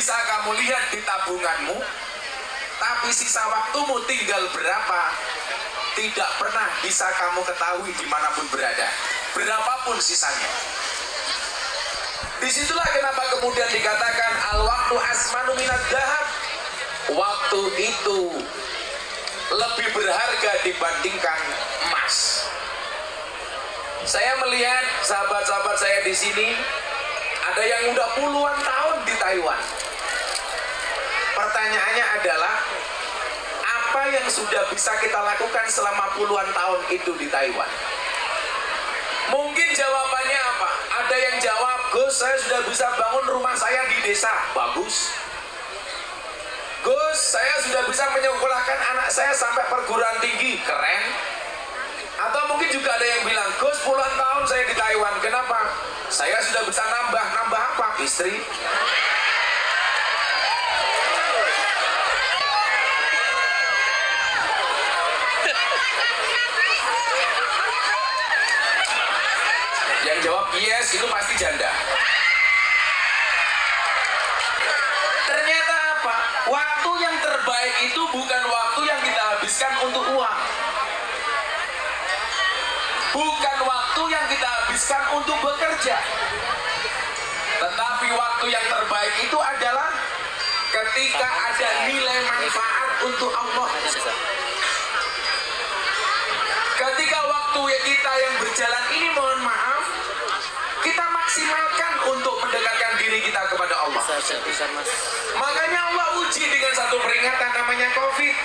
bisa kamu lihat di tabunganmu, tapi sisa waktumu tinggal berapa, tidak pernah bisa kamu ketahui dimanapun berada, berapapun sisanya. Disitulah kenapa kemudian dikatakan al-waktu asmanu minad dahab. Waktu itu lebih berharga dibandingkan emas. Saya melihat sahabat-sahabat saya di sini, ada yang udah puluhan tahun di Taiwan. Pertanyaannya adalah, apa yang sudah bisa kita lakukan selama puluhan tahun itu di Taiwan? Mungkin jawabannya apa? Ada yang jawab, Gus, saya sudah bisa bangun rumah saya di desa. Bagus. Gus, saya sudah bisa menyekolahkan anak saya sampai perguruan tinggi. Keren. Atau mungkin juga ada yang bilang, Gus, puluhan tahun saya di Taiwan. Kenapa? Saya sudah bisa nambah apa? Istri. Yang jawab yes, itu pasti janda. Ternyata apa? Waktu yang terbaik itu bukan waktu yang kita habiskan untuk uang. Bukan waktu yang kita habiskan untuk bekerja. Tetapi waktu yang terbaik itu adalah ketika ada nilai manfaat untuk Allah. Ketika waktu kita yang berjalan ini, mohon maaf, kita maksimalkan untuk mendekatkan diri kita kepada Allah. Makanya Allah uji dengan satu peringatan namanya COVID.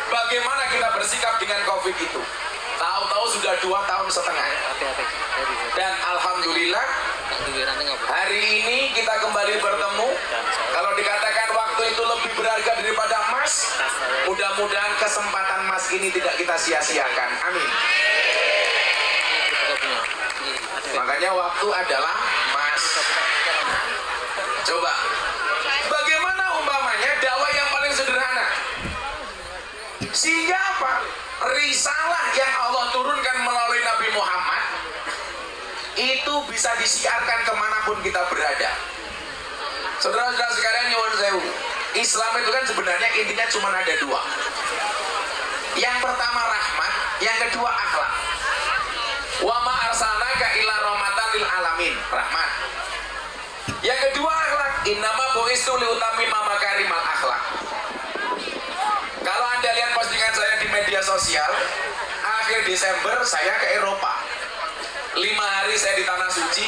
Bagaimana kita bersikap dengan COVID itu? Tahu-tahu sudah 2,5 tahun. Dan alhamdulillah hari ini kita kembali bertemu. Kalau dikatakan waktu itu lebih berharga daripada emas, mudah-mudahan kesempatan emas ini tidak kita sia-siakan. Amin. Makanya waktu adalah emas. Coba, bagaimana umpamanya dakwah yang paling sederhana? Sehingga apa? Risalah yang Allah turunkan melalui Nabi Muhammad itu bisa disiarkan kemanapun kita berada. Saudara-saudara sekalian, nyuwun sewu, Islam itu kan sebenarnya intinya cuma ada dua. Yang pertama rahmat, yang kedua akhlak. Wa ma arsalnaka illa rahmatan lil alamin, rahmat. Yang kedua akhlak, innama bu'istu liutammima makarimal akhlak. Kalau Anda lihat postingan saya di media sosial, akhir Desember saya ke Eropa. 5 hari saya di Tanah Suci,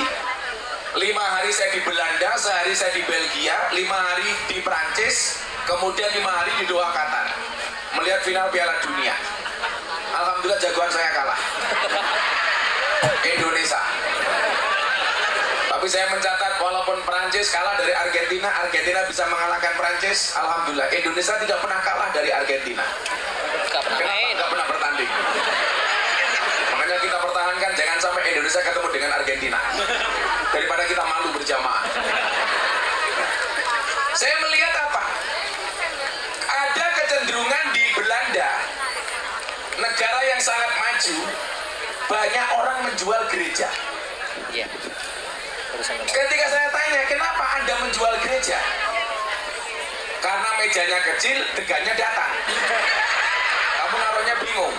5 hari saya di Belanda, sehari saya di Belgia, 5 hari di Prancis, kemudian 5 hari di Doha, Qatar, melihat final Piala Dunia. Alhamdulillah jagoan saya kalah. Indonesia. Tapi saya mencatat walaupun Prancis kalah dari Argentina, Argentina bisa mengalahkan Prancis. Alhamdulillah Indonesia tidak pernah kalah dari Argentina. Kenapa? Tidak pernah bertanding. Makanya kita pertahankan jangan sampai Indonesia ketemu dengan Argentina, daripada kita malu berjamaah. Saya melihat apa? Ada kecenderungan di Belanda, negara yang sangat maju, banyak orang menjual gereja. Iya. Ketika saya tanya, kenapa Anda menjual gereja? Karena mejanya kecil, degannya datang. Kamu naruhnya bingung.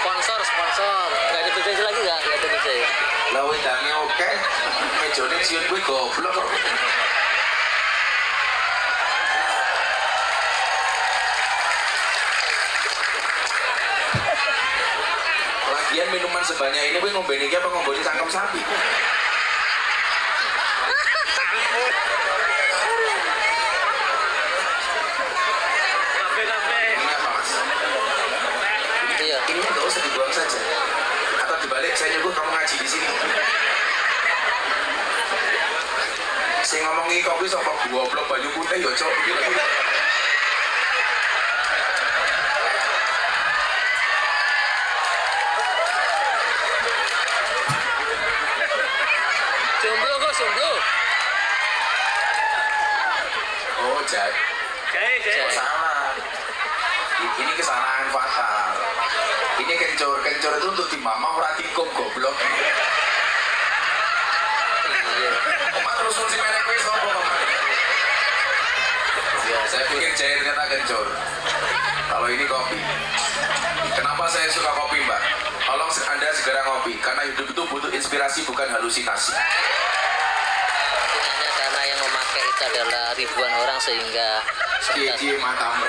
Sponsor. Gak ada tujuan lagi nggak? Gak ada tujuan ya? Lah wedangnya oke, mejanya ciut gue goblok. Lagian minuman sebanyak ini gue ngombe apa ngombe cangkem sapi? Ini apa mas? Iya. Ini nggak usah dibuang saja. Atau dibalik saya nyuruh kamu ngaji di sini. Saya ngomongi kopi sama goblok baju putih ya cok. Jomblo. Oh jadi. Oh, salah. Ini kesalahan fatal. Ini kencur itu untuk di mama ora tikung goblok. pikir jahe ternyata kencur. Kalau ini kopi. Kenapa saya suka kopi, Mbak? Tolong Anda segera ngopi, karena hidup itu butuh inspirasi bukan halusinasi. Artinya karena yang memakai itu adalah ribuan orang sehingga Cie matamu.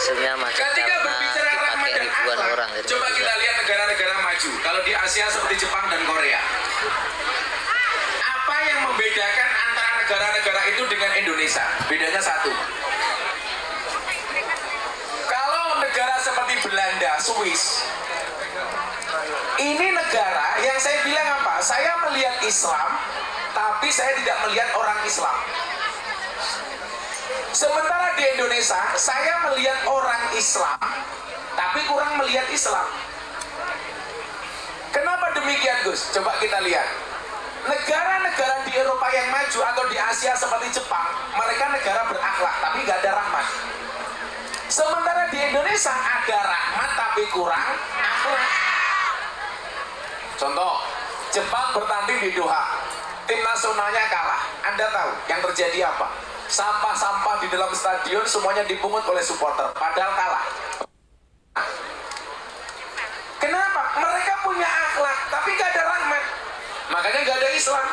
sebenarnya macet Ketika karena berbicara rahmat dipakai dan ribuan akhlak, orang. Jadi coba kita lihat negara-negara maju. Kalau di Asia seperti Jepang dan Korea, apa yang membedakan antara negara-negara itu dengan Indonesia? Bedanya satu. Kalau negara seperti Belanda, Swiss, ini negara yang saya bilang apa? Saya melihat Islam, tapi saya tidak melihat orang Islam. Sementara di Indonesia, saya melihat orang Islam, tapi kurang melihat Islam. Kenapa demikian, Gus? Coba kita lihat. Negara-negara di Eropa yang maju atau di Asia seperti Jepang, mereka negara berakhlak, tapi nggak ada rahmat. Sementara di Indonesia ada rahmat, tapi kurang akhlak. Contoh, Jepang bertanding di Doha, tim nasionalnya kalah. Anda tahu yang terjadi apa? Sampah-sampah di dalam stadion semuanya dipungut oleh supporter, padahal kalah. Kenapa? Mereka punya akhlak, tapi gak ada rahmat. Makanya gak ada Islam.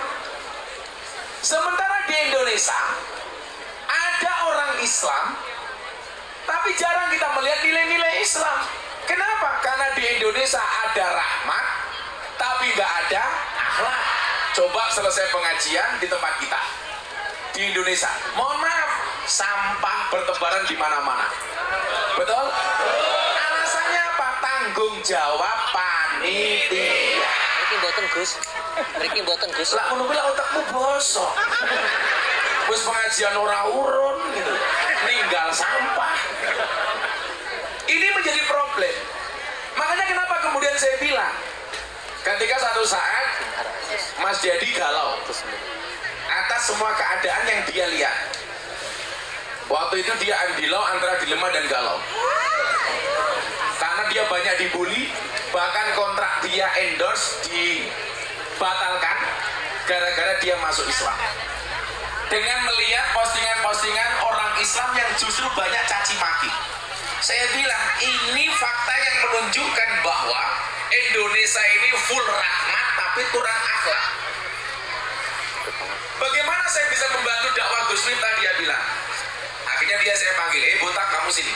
Sementara di Indonesia, ada orang Islam, tapi jarang kita melihat nilai-nilai Islam. Kenapa? Karena di Indonesia ada rahmat, tapi gak ada akhlak. Coba selesai pengajian di tempat kita. Di Indonesia, mohon maaf, sampah bertebaran di mana-mana. Betul? Alasannya apa? Tanggung jawab panitia. Mriki mboten Gus. Mriki mboten Gus. Lah ngono kuwi lah otakmu bosok. Wis pengajian ora urun gitu. Ninggal sampah. Ini menjadi problem. Makanya kenapa kemudian saya bilang, ketika satu saat Mas Jadi galau atas semua keadaan yang dia lihat. Waktu itu dia andilo antara dilema dan galau. Karena dia banyak dibully, bahkan kontrak dia endorse dibatalkan gara-gara dia masuk Islam. Dengan melihat postingan-postingan orang Islam yang justru banyak caci maki. Saya bilang, ini fakta yang menunjukkan bahwa Indonesia ini full rahmat tapi kurang akhlak. Bagaimana saya bisa membantu dakwah Gus Miftah, dia bilang. Akhirnya dia saya panggil, botak kamu sini.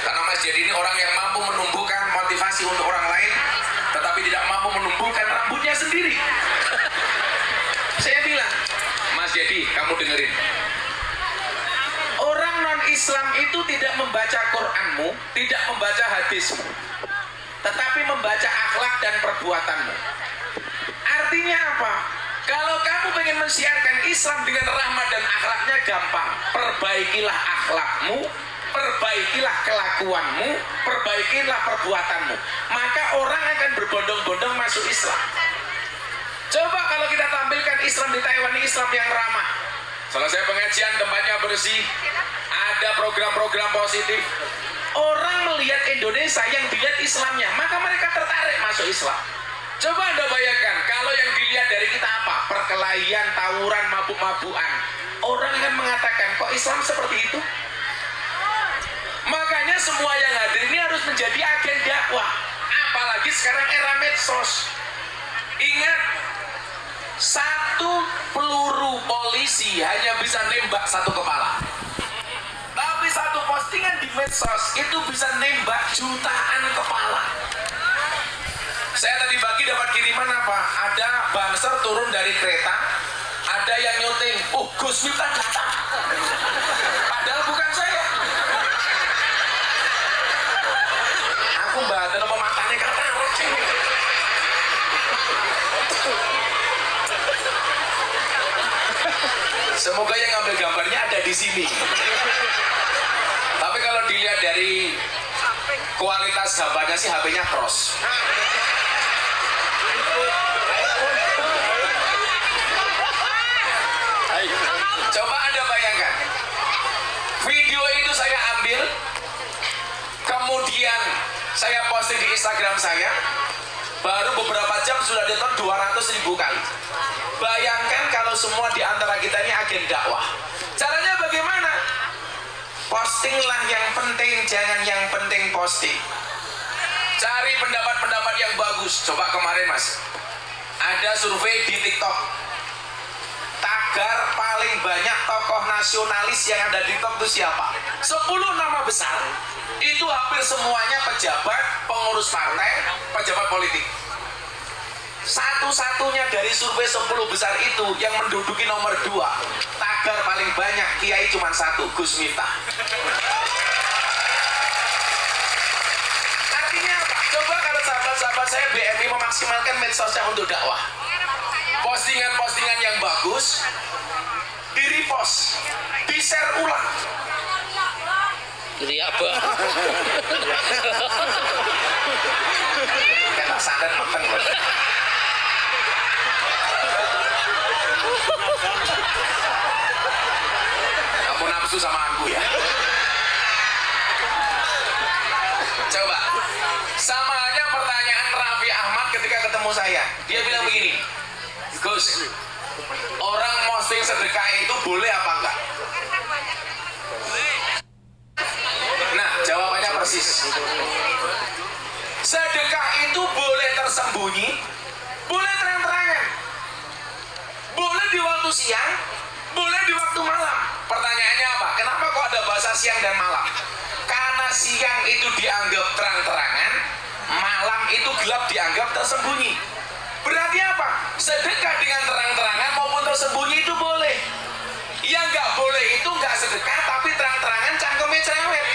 Karena Mas Jadi ini orang yang mampu menumbuhkan motivasi untuk orang lain, tetapi tidak mampu menumbuhkan rambutnya sendiri. Saya bilang, Mas Jadi, kamu dengerin. Orang non-Islam itu tidak membaca Qur'anmu, tidak membaca hadismu, tetapi membaca akhlak dan perbuatanmu. Artinya apa? Kalau kamu pengen mensiarkan Islam dengan rahmat dan akhlaknya gampang. Perbaikilah akhlakmu, perbaikilah kelakuanmu, perbaikilah perbuatanmu. Maka orang akan berbondong-bondong masuk Islam. Coba kalau kita tampilkan Islam di Taiwan, Islam yang ramah. Selesai pengajian, tempatnya bersih, ada program-program positif. Orang melihat Indonesia yang dilihat Islamnya, maka mereka tertarik masuk Islam. Coba Anda bayangkan, kalau yang dilihat dari kita apa? Perkelahian, tawuran, mabuk-mabukan. Orang akan mengatakan, kok Islam seperti itu? Makanya semua yang hadir ini harus menjadi agen dakwah. Apalagi sekarang era medsos. Ingat, satu peluru polisi hanya bisa nembak satu kepala. Tapi satu postingan di medsos itu bisa nembak jutaan kepala. Saya tadi pagi dapat kiriman apa? Ada banser turun dari kereta, ada yang nyuting, oh Gus Miftah datang. Padahal bukan saya. Aku mbak, apa matanya kata. Semoga yang ngambil gambarnya ada di sini. Tapi kalau dilihat dari kualitas gambarnya sih HP-nya cross. Coba Anda bayangkan, video itu saya ambil, kemudian saya posting di Instagram saya, Baru beberapa jam sudah ditonton 200.000 kali. Bayangkan kalau semua di antara kita ini agen dakwah. Caranya bagaimana? Postinglah yang penting, jangan yang penting posting. Cari pendapat-pendapat yang bagus. Coba kemarin mas, ada survei di TikTok. Tagar paling banyak tokoh nasionalis yang ada di TikTok itu siapa? 10 nama besar. Itu hampir semuanya pejabat, pengurus partai, pejabat politik. Satu-satunya dari survei 10 besar itu yang menduduki nomor 2. Tagar paling banyak kiai cuma 1, Gus Miftah. Artinya apa? Coba kalau sahabat-sahabat saya BMI memaksimalkan medsosnya untuk dakwah. Postingan-postingan yang bagus di repost, di share ulang. Jadi apa? Kata sadar mateng loh. Kamu nafsu sama aku ya. Coba sama aja pertanyaan Raffi Ahmad ketika ketemu saya. Dia bilang begini, Gus, orang posting sedekah itu boleh apa enggak? Nah, jawabannya persis. Sedekah itu boleh tersembunyi, boleh terang-terangan, boleh di waktu siang, boleh di waktu malam. Pertanyaannya apa? Kenapa kok ada bahasa siang dan malam? Karena siang itu dianggap terang-terangan, malam itu gelap dianggap tersembunyi. Berarti apa? Sedekah dengan terang-terangan maupun tersembunyi itu boleh. Yang nggak boleh itu nggak sedekah tapi terang-terangan cangkemnya cerewet.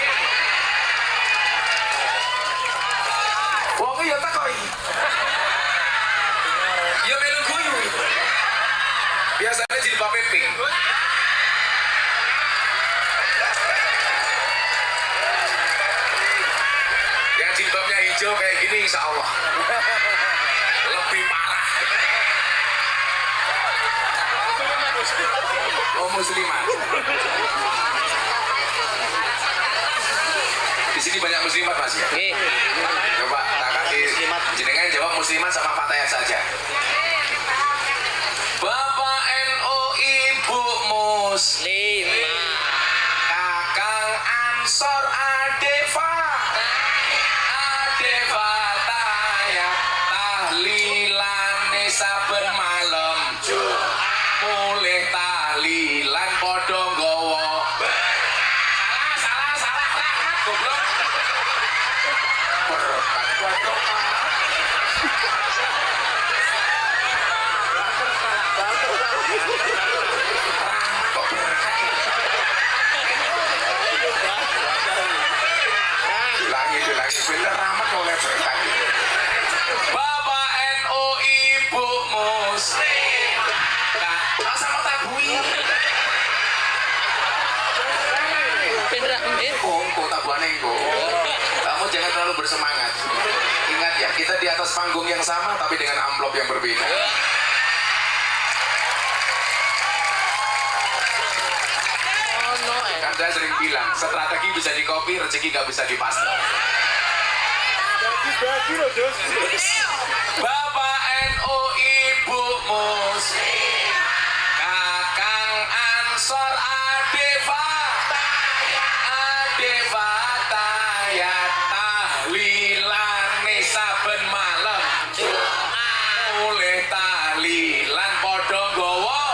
Wong ya takoi. Ya melu guyu. Biasanya jilbab pink. Yang jilbabnya hijau kayak gini insya Allah lebih parah. Oh muslimat. Di sini banyak muslimat mas ya. Coba tak kasih jenengan jawab muslimat sama fatayat saja. Bapak NU, Ibu Muslimat, Kakang Ansor, Adeva, Adeva Taya, tahlilane saben malam Jumat, mulih tahlilan padha nggawa. Salah, goblok. Berkat doa. Dilangi bener rahmat oleh berkat. Bapak NU, Ibu Muslimat, sama tabui. Kok tabuannya kok. Kamu jangan terlalu bersemangat. Ingat ya, kita di atas panggung yang sama tapi dengan amplop yang berbeda. Kan saya sering bilang, strategi bisa di copy, rezeki gak bisa dipaste. Bapak NU, Ibu Muslimat, Kakang Ansor, Adeva, Adeva Tayat, tahlilane saben malam Jumat, mulih tahlilan padha nggawa.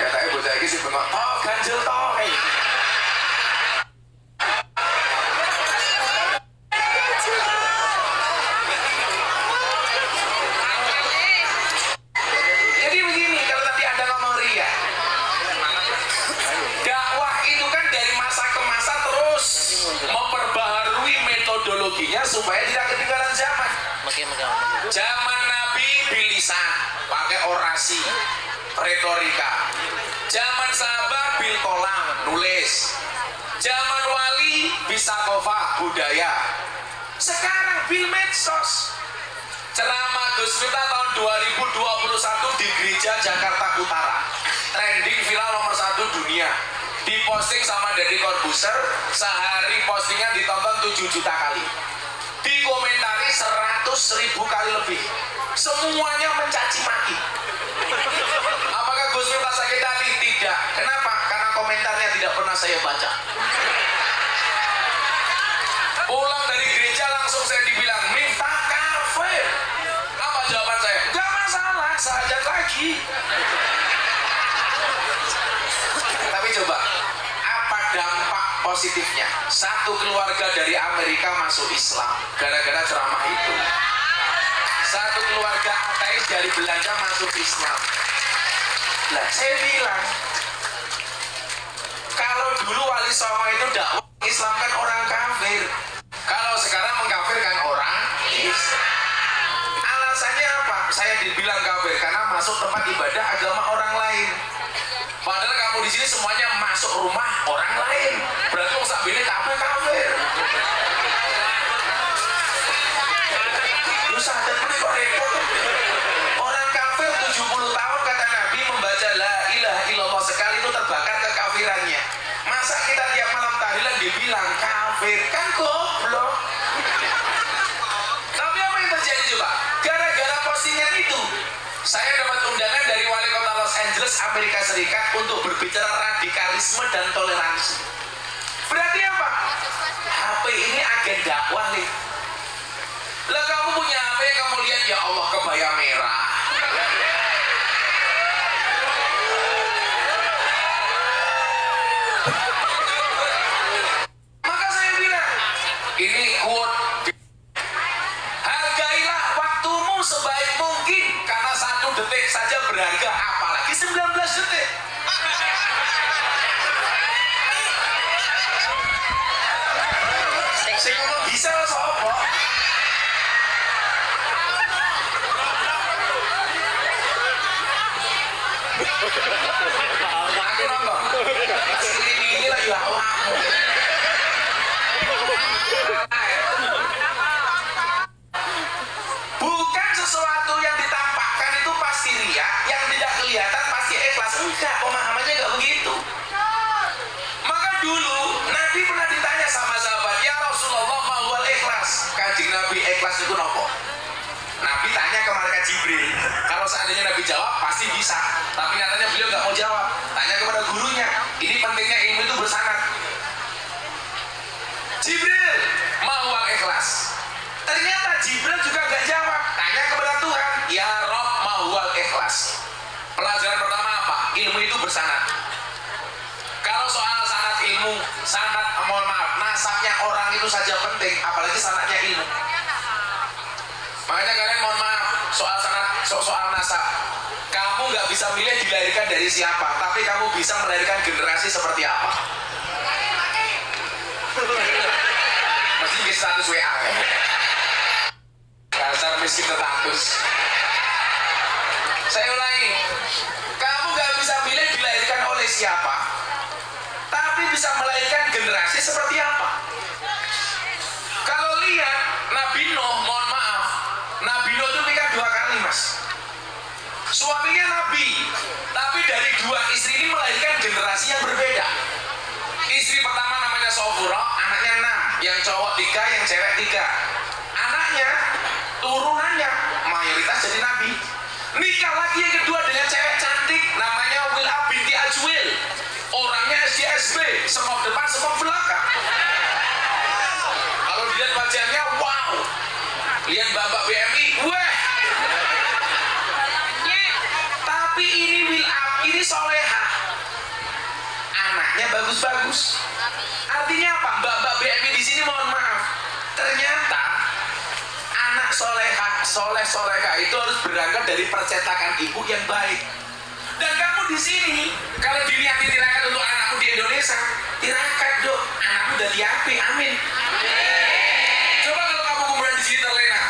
Ya tapi bocah iki sing bengok, "Oh, ganjel to." Jadi begini, kalau tadi Anda ngomong ria. Dakwah itu kan dari masa ke masa terus memperbaharui metodologinya supaya tidak ketinggalan zaman. Zaman Nabi bilisan, pakai orasi, retorika. Zaman sahabat bil kolam, nulis. Zaman wali bisa kofa, budaya. Sekarang bil medsos. Ceramah Gus Miftah tahun 2021 di gereja Jakarta Utara. Trending viral nomor 1 dunia. diposting sama Deddy Corbuzier, sehari postingan ditonton 7 juta kali, dikomentari 100.000 kali lebih, semuanya mencaci maki. Apakah Gus Miftah sakit hati? Tidak. Kenapa? Karena komentarnya tidak pernah saya baca. Pulang dari gereja langsung saya dibilang, Miftah kafir. Apa jawaban saya? Gak masalah, sahajat lagi. Tapi coba, apa dampak positifnya? Satu keluarga dari Amerika masuk Islam gara-gara ceramah itu. Satu keluarga ateis dari Belanda masuk Islam. Lah, saya bilang, kalau dulu Wali Songo itu dakwah Islam kan orang kafir. Kalau sekarang mengkafirkan orang Islam. Alasannya apa? Saya dibilang kafir karena masuk tempat ibadah agama orang lain. Padahal kamu di sini semuanya masuk rumah orang lain. Berarti orang sabine kafir. Lu sadar kan kok repot? Orang kafir 70 tahun kata Nabi membaca la ilaha illallah sekali itu terbakar kekafirannya. Masa kita tiap malam tahlilan dibilang kafir? Kan goblok. Tapi apa yang terjadi coba? Gara-gara postingan itu, saya dapat undangan dari wali kota Los Angeles, Amerika Serikat untuk berbicara radikalisme dan toleransi. Berarti apa? HP ini agen dakwah nih. Lah kamu punya HP yang kamu lihat, ya Allah kebaya merah. Maka saya bilang, ini quote, hargailah waktumu sebaik mungkin karena 1 detik saja berharga, apalagi 19 detik. Saya ngomong bisa lah sopo. Aku nonton. Ini lagi awakmu. Bukan sesuatu yang ditampakkan itu pasti riya, yang tidak kelihatan pasti ikhlas. Enggak, pemahamannya enggak begitu. Maka dulu Nabi pernah ditanya sama sahabat, ya Rasulullah ma'wal ikhlas. Kanjeng Nabi, ikhlas itu nopo? Nabi tanya ke malaikat Jibril. Kalau seandainya Nabi jawab pasti bisa, tapi nyatanya beliau nggak mau jawab. Tanya kepada gurunya. Ini pentingnya ilmu itu bersanad. Jibril, ma'wal ikhlas. Ternyata Jibril juga nggak jawab. Tanya kepada Tuhan, ya Rob ma'wal ikhlas. Pelajaran pertama apa? Ilmu itu bersanad. Kalau soal sanad ilmu, sanad, mohon maaf, nasabnya orang itu saja penting, apalagi sanadnya ilmu. Makanya kalian mohon maaf, soal sanad, soal nasab, kamu nggak bisa milih dilahirkan dari siapa, tapi kamu bisa melahirkan generasi seperti apa. Mesti di status WA ya. Dasar miskin status. Saya ulangi, kamu nggak bisa milih dilahirkan oleh siapa, tapi bisa melahirkan generasi seperti apa. Kalau lihat Nabi Nuh, mohon maaf, Nabi Nuh itu nikah 2 kali mas. Suaminya Nabi, tapi dari 2 istri ini melahirkan generasi yang berbeda. Istri pertama namanya Sofura, anaknya 6, yang cowok 3, yang cewek 3. Anaknya, turunannya mayoritas jadi Nabi. Nikah lagi yang kedua dengan cewek cantik, namanya Wil'a binti Ajwil. Orangnya SDSB, semok depan, semok belakang. Kalau dilihat wajahnya, wow. Lihat bapak BMI, weh. Tapi ini Wil'a, ini solehah. Anaknya bagus-bagus. Artinya apa? Mbak BMI di sini mohon maaf. Ternyata anak solehah itu harus berangkat dari percetakan ibu yang baik. Dan kamu di sini, kalau diniati tirakat untuk anakmu di Indonesia, tirakat dok, anakmu udah diapi, amin. Coba kalau kamu kemudian di sini terlena,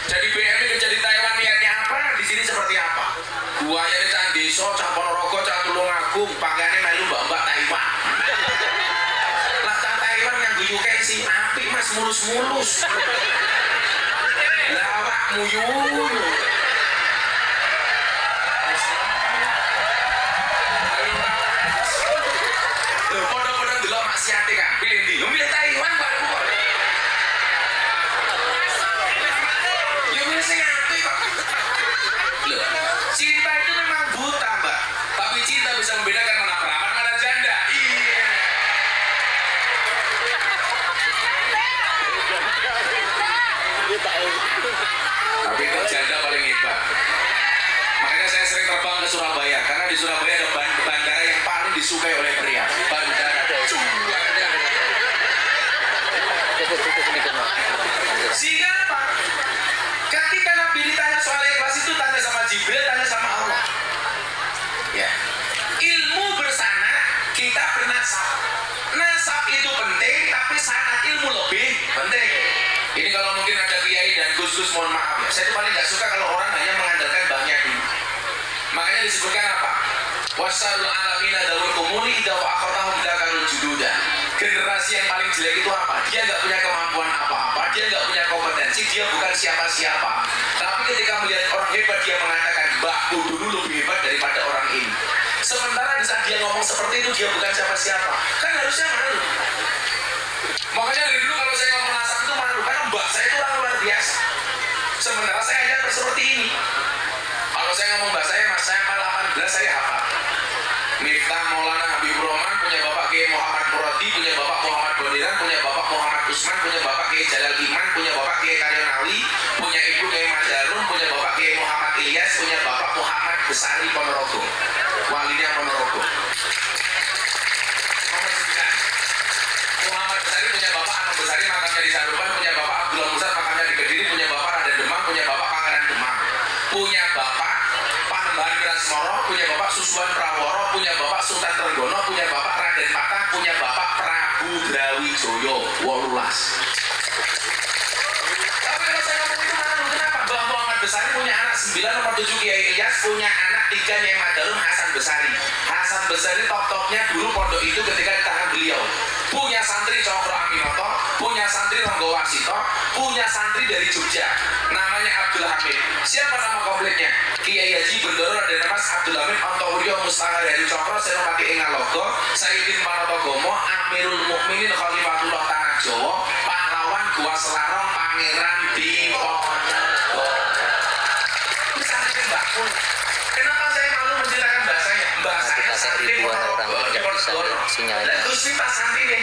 jadi BMI kerja di Taiwan niatnya apa? Di sini seperti apa? Buaya di Candiso, Cak Ponorogo, Cak Tulungagung, pakaiannya melu mbak-mbak Taiwan. Lah Cak Taiwan yang guyukan si api mas mulus-mulus. Lawak muyul. disukai oleh pria. Bandara Juanda. Sehingga apa? Ketika Nabi ditanya soal ikhlas itu tanya sama Jibril, tanya sama Allah. Ya. Ilmu bersanad, kita bernasab. Nasab itu penting, tapi sanad ilmu lebih penting. Ini kalau mungkin ada kiai dan gus-gus, mohon maaf ya. Saya tuh paling nggak suka kalau orang hanya mengandalkan banyak dulu. Makanya disebutkan apa? Wassalul alamina dawul kumuni idza wa'aqatahum dakarul jududa. Generasi yang paling jelek itu apa? Dia nggak punya kemampuan apa-apa, dia nggak punya kompetensi, dia bukan siapa-siapa. Tapi ketika melihat orang hebat, dia mengatakan, mbakku dulu lebih hebat daripada orang ini. Sementara di saat dia ngomong seperti itu, dia bukan siapa-siapa. Kan harusnya malu. Makanya dari dulu kalau saya ngomong nasab itu malu, karena mbak saya itu orang luar biasa. Sementara saya hanya seperti ini. Kalau saya ngomong mbak saya, mas saya 18 saya hafal. Miftah Maulana Habibur Rahman, punya bapak Kiai Muhammad Muradi, punya bapak Muhammad Bodiran, punya bapak Muhammad Usman, punya bapak Kiai Jalal Iman, punya bapak Kiai Karyonawi, punya ibu Kiai Madarun, punya bapak Kiai Muhammad Ilyas, punya bapak Muhammad Besari Ponorogo, walinya Ponorogo. Nomor 9, Muhammad Besari punya bapak Anam Besari, makamnya di Saruban, punya bapak Abdullah Musar, makamnya di Kediri, punya bapak Raden Demang, punya bapak Pangeran Demang, punya bapak Panembahan Wirasmoro, punya bapak Susuan Praworo, punya bapak Sultan Trenggono, punya bapak Raden Patah, punya bapak Prabu Brawijaya 18. Tapi kalau saya ngomong itu malu, kenapa? Mbah Muhammad Besari punya anak 9, nomor 7 Kiai Ilyas, punya anak 3 Nyai Madarun, Hasan Besari. Hasan Besari top-topnya dulu pondok itu ketika di tangan beliau. Punya santri Cokro Aminoto, punya santri Ronggo Warsito, punya santri dari Jogja, namanya Abdul Hamid. Siapa nama komplitnya? Kiai Haji Bendoro Raden Mas Abdul Hamid Ontowuryo Mustahar Heri Cokro Senopati Ingalogo Sayyidin Manotogomo Amirul Mukminin Khalifatullah Tanah Jawa pahlawan Gua Selarong Pangeran Diponegoro. Santri mbakku. Kenapa saya malu menceritakan bahasanya? Bahasanya santri Ponorogo di Ponegoro. Dan Gusti Pak santri nih,